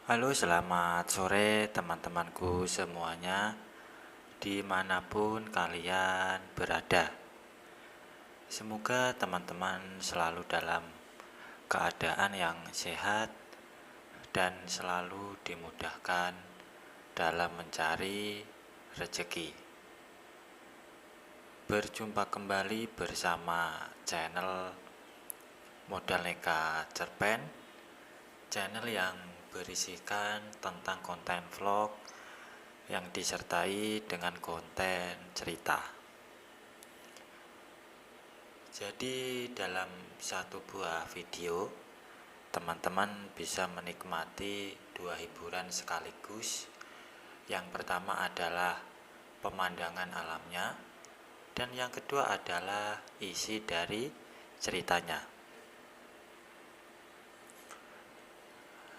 Halo, selamat sore teman-temanku semuanya, dimanapun kalian berada. Semoga teman-teman selalu dalam keadaan yang sehat dan selalu dimudahkan dalam mencari rezeki. Berjumpa kembali bersama channel Modal Nekat Cerpen, channel yang berisikan tentang konten vlog yang disertai dengan konten cerita. Jadi dalam satu buah video, teman-teman bisa menikmati dua hiburan sekaligus. Yang pertama adalah pemandangan alamnya, dan yang kedua adalah isi dari ceritanya.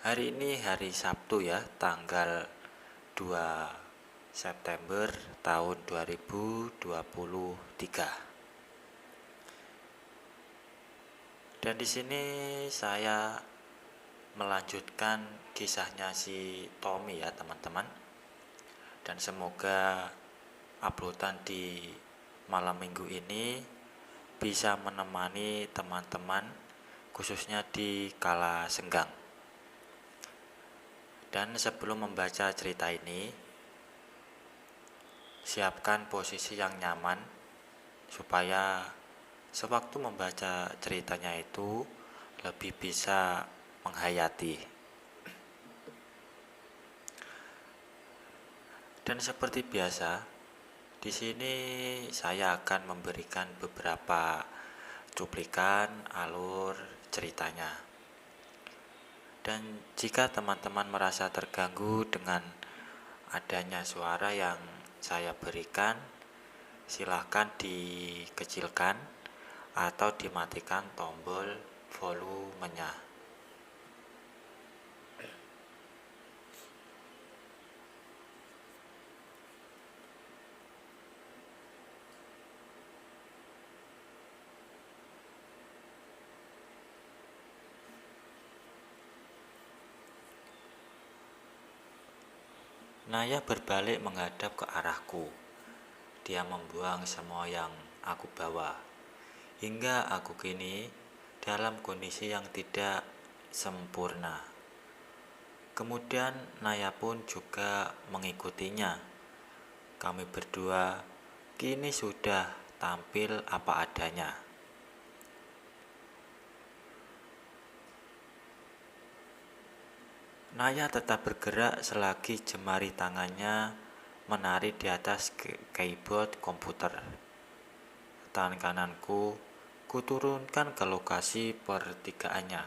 Hari ini hari Sabtu ya, tanggal 2 September tahun 2023. Dan di sini saya melanjutkan kisahnya si Tommy ya teman-teman. Dan semoga uploadan di malam minggu ini bisa menemani teman-teman khususnya di kala senggang. Dan sebelum membaca cerita ini, siapkan posisi yang nyaman supaya sewaktu membaca ceritanya itu lebih bisa menghayati. Dan seperti biasa, di sini saya akan memberikan beberapa cuplikan alur ceritanya. Dan jika teman-teman merasa terganggu dengan adanya suara yang saya berikan, silahkan dikecilkan atau dimatikan tombol volumenya. Naya berbalik menghadap ke arahku. Dia membuang semua yang aku bawa, hingga aku kini dalam kondisi yang tidak sempurna. Kemudian Naya pun juga mengikutinya. Kami berdua kini sudah tampil apa adanya. Naya tetap bergerak selagi jemari tangannya menari di atas keyboard komputer. Tangan kananku kuturunkan ke lokasi pertigaannya.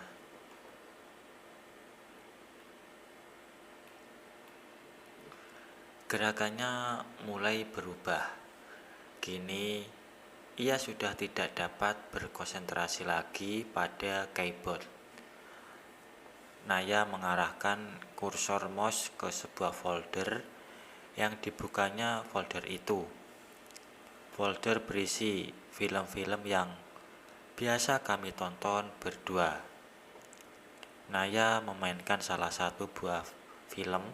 Gerakannya mulai berubah. Kini ia sudah tidak dapat berkonsentrasi lagi pada keyboard. Naya mengarahkan kursor mouse ke sebuah folder yang dibukanya folder itu. Folder berisi film-film yang biasa kami tonton berdua. Naya memainkan salah satu buah film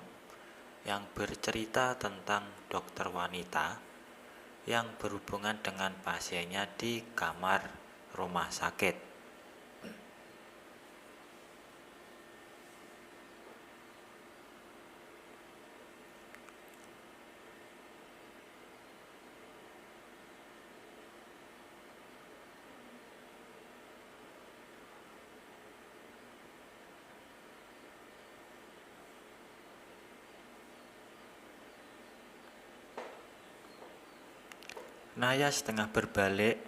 yang bercerita tentang dokter wanita yang berhubungan dengan pasiennya di kamar rumah sakit. Naya setengah berbalik,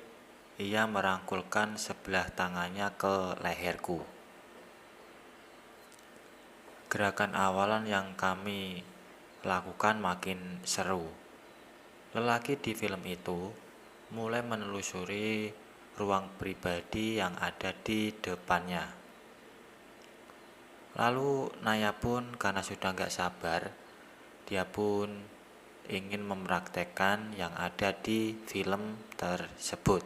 ia merangkulkan sebelah tangannya ke leherku. Gerakan awalan yang kami lakukan makin seru. Lelaki di film itu mulai menelusuri ruang pribadi yang ada di depannya. Lalu Naya pun karena sudah gak sabar, dia pun ingin mempraktekkan yang ada di film tersebut.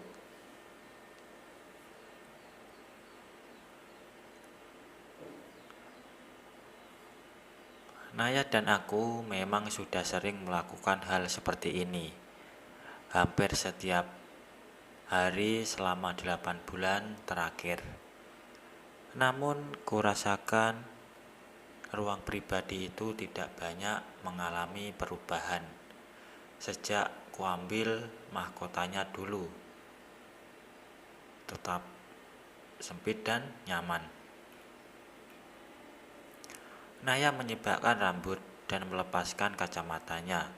Naya dan aku memang sudah sering melakukan hal seperti ini. Hampir setiap hari selama 8 bulan terakhir. Namun kurasakan ruang pribadi itu tidak banyak mengalami perubahan sejak kuambil mahkotanya dulu. Tetap sempit dan nyaman. Naya menyibakkan rambut dan melepaskan kacamatanya.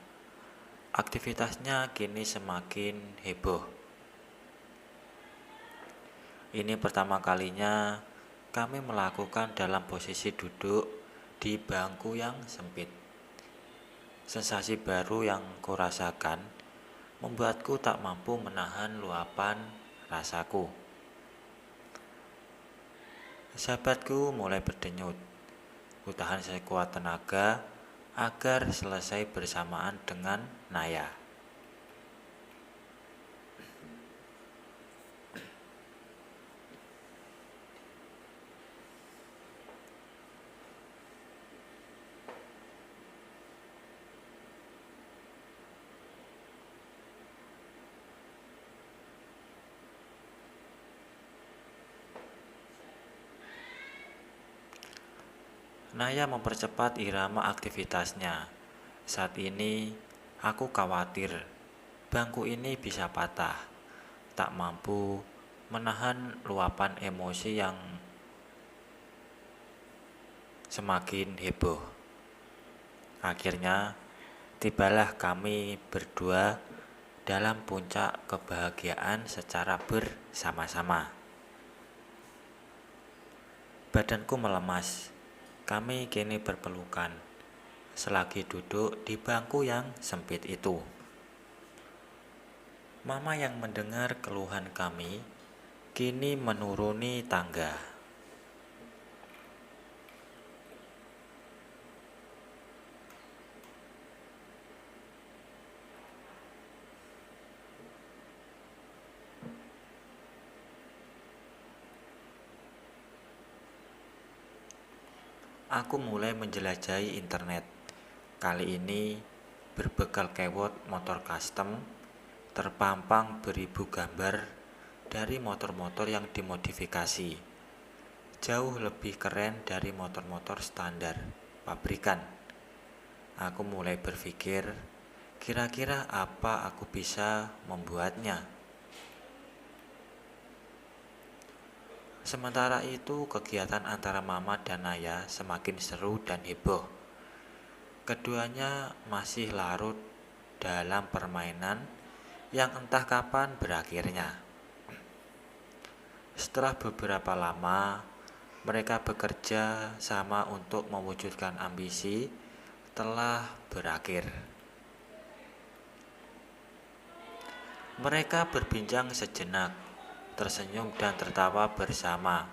Aktivitasnya kini semakin heboh. Ini pertama kalinya kami melakukan dalam posisi duduk di bangku yang sempit. Sensasi baru yang kurasakan membuatku tak mampu menahan luapan rasaku. Sahabatku mulai berdenyut. Kutahan sekuat tenaga agar selesai bersamaan dengan Naya. Naya mempercepat irama aktivitasnya. Saat ini, aku khawatir bangku ini bisa patah. Tak mampu menahan luapan emosi yang semakin heboh. Akhirnya, tibalah kami berdua dalam puncak kebahagiaan secara bersama-sama. Badanku melemas. Kami kini berpelukan selagi duduk di bangku yang sempit itu. Mama yang mendengar keluhan kami kini menuruni tangga. Aku mulai menjelajahi internet. Kali ini berbekal kewot motor custom, terpampang beribu gambar dari motor-motor yang dimodifikasi. Jauh lebih keren dari motor-motor standar pabrikan. Aku mulai berpikir, kira-kira apa aku bisa membuatnya. Sementara itu, kegiatan antara Mama dan Naya semakin seru dan heboh. Keduanya masih larut dalam permainan yang entah kapan berakhirnya. Setelah beberapa lama, mereka bekerja sama untuk mewujudkan ambisi telah berakhir. Mereka berbincang sejenak, tersenyum dan tertawa bersama.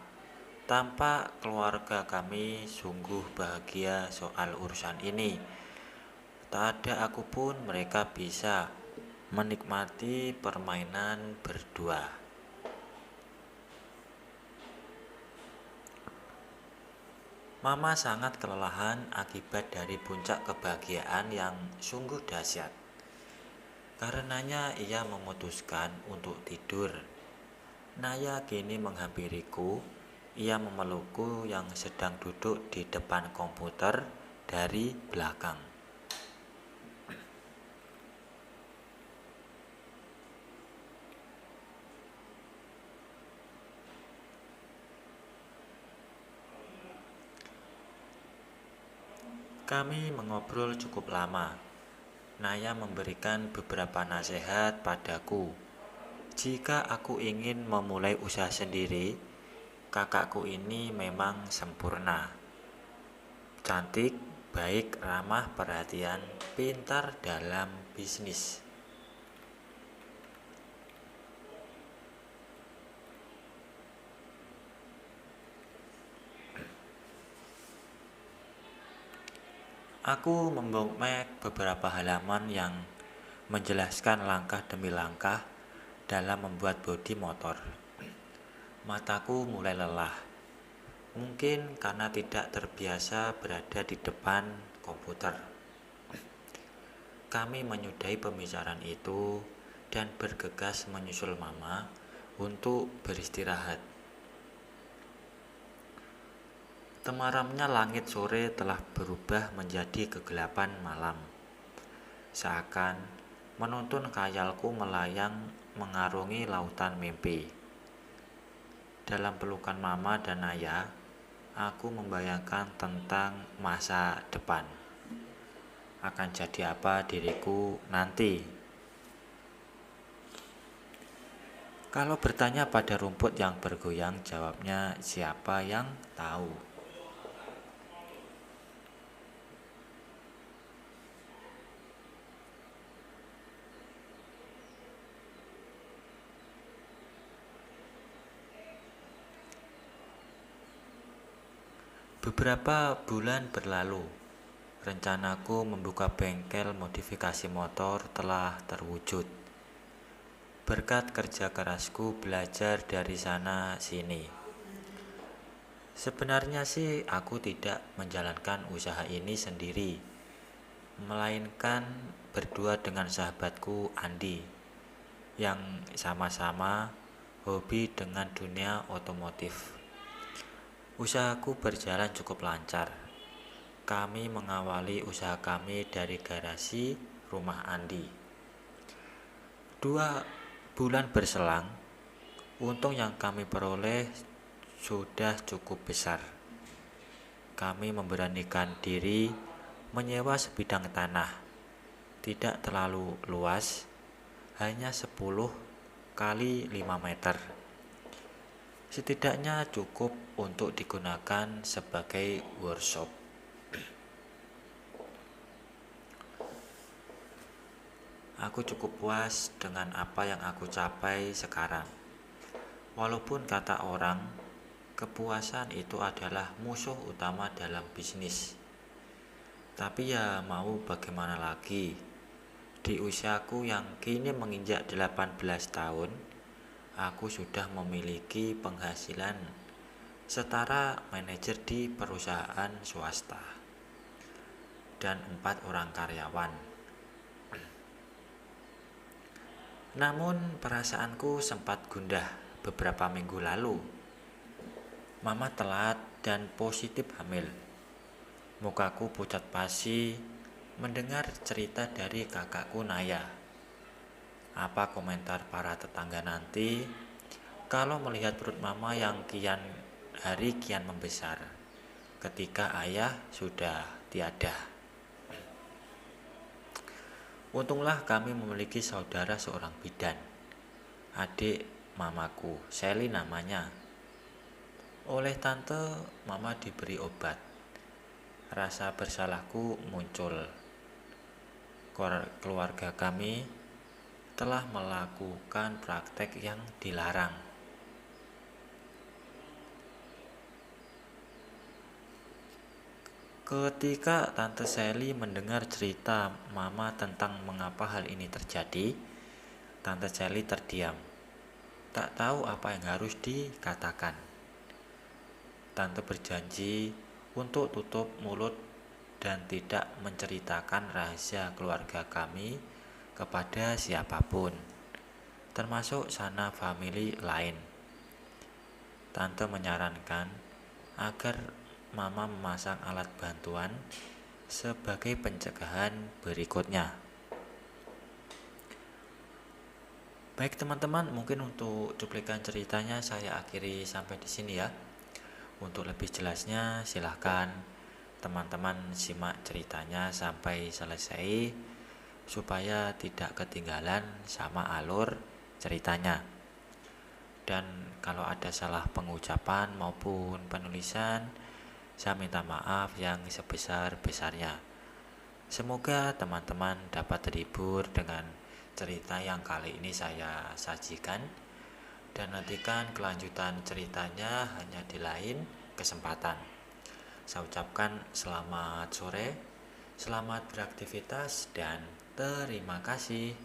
Tampak keluarga kami sungguh bahagia soal urusan ini. Tak ada aku pun mereka bisa menikmati permainan berdua. Mama sangat kelelahan akibat dari puncak kebahagiaan yang sungguh dahsyat. Karenanya ia memutuskan untuk tidur. Naya kini menghampiriku. Ia memelukku yang sedang duduk di depan komputer dari belakang. Kami mengobrol cukup lama. Naya memberikan beberapa nasihat padaku. Jika aku ingin memulai usaha sendiri, kakakku ini memang sempurna. Cantik, baik, ramah, perhatian, pintar dalam bisnis. Aku membongmek beberapa halaman yang menjelaskan langkah demi langkah dalam membuat bodi motor. Mataku mulai lelah. Mungkin karena tidak terbiasa berada di depan komputer. Kami menyudahi pembicaraan itu dan bergegas menyusul Mama untuk beristirahat. Temaramnya langit sore telah berubah menjadi kegelapan malam. Seakan menuntun khayalku melayang mengarungi lautan mimpi. Dalam pelukan Mama dan Ayah, aku membayangkan tentang masa depan. Akan jadi apa diriku nanti? Kalau bertanya pada rumput yang bergoyang, jawabnya siapa yang tahu. Beberapa bulan berlalu, rencanaku membuka bengkel modifikasi motor telah terwujud. Berkat kerja kerasku belajar dari sana sini. Sebenarnya sih aku tidak menjalankan usaha ini sendiri, melainkan berdua dengan sahabatku Andi, yang sama-sama hobi dengan dunia otomotif. Usahaku berjalan cukup lancar. Kami mengawali usaha kami dari garasi rumah Andi. 2 bulan berselang, untung yang kami peroleh sudah cukup besar. Kami memberanikan diri menyewa sebidang tanah. Tidak terlalu luas, hanya 10 kali 5 meter. Setidaknya cukup untuk digunakan sebagai workshop. Aku cukup puas dengan apa yang aku capai sekarang. Walaupun kata orang, kepuasan itu adalah musuh utama dalam bisnis. Tapi ya mau bagaimana lagi? Di usiaku yang kini menginjak 18 tahun, aku sudah memiliki penghasilan setara manajer di perusahaan swasta dan 4 orang karyawan. Namun perasaanku sempat gundah beberapa minggu lalu. Mama telat dan positif hamil. Mukaku pucat pasi mendengar cerita dari kakakku Naya. Apa komentar para tetangga nanti kalau melihat perut mama yang kian hari kian membesar ketika ayah sudah tiada. Untunglah kami memiliki saudara seorang bidan, adik mamaku, Sally namanya. Oleh tante, mama diberi obat. Rasa bersalahku muncul. Keluarga kami telah melakukan praktek yang dilarang. Ketika Tante Sally mendengar cerita Mama tentang mengapa hal ini terjadi, Tante Sally terdiam. Tak tahu apa yang harus dikatakan. Tante berjanji untuk tutup mulut dan tidak menceritakan rahasia keluarga kami kepada siapapun, termasuk sanak famili lain. Tante menyarankan agar Mama memasang alat bantuan sebagai pencegahan berikutnya. Baik teman-teman, mungkin untuk cuplikan ceritanya saya akhiri sampai di sini ya. Untuk lebih jelasnya silahkan teman-teman simak ceritanya sampai selesai supaya tidak ketinggalan sama alur ceritanya. Dan kalau ada salah pengucapan maupun penulisan, saya minta maaf yang sebesar-besarnya. Semoga teman-teman dapat terhibur dengan cerita yang kali ini saya sajikan, dan nantikan kelanjutan ceritanya hanya di lain kesempatan. Saya ucapkan selamat sore, selamat beraktivitas, dan terima kasih.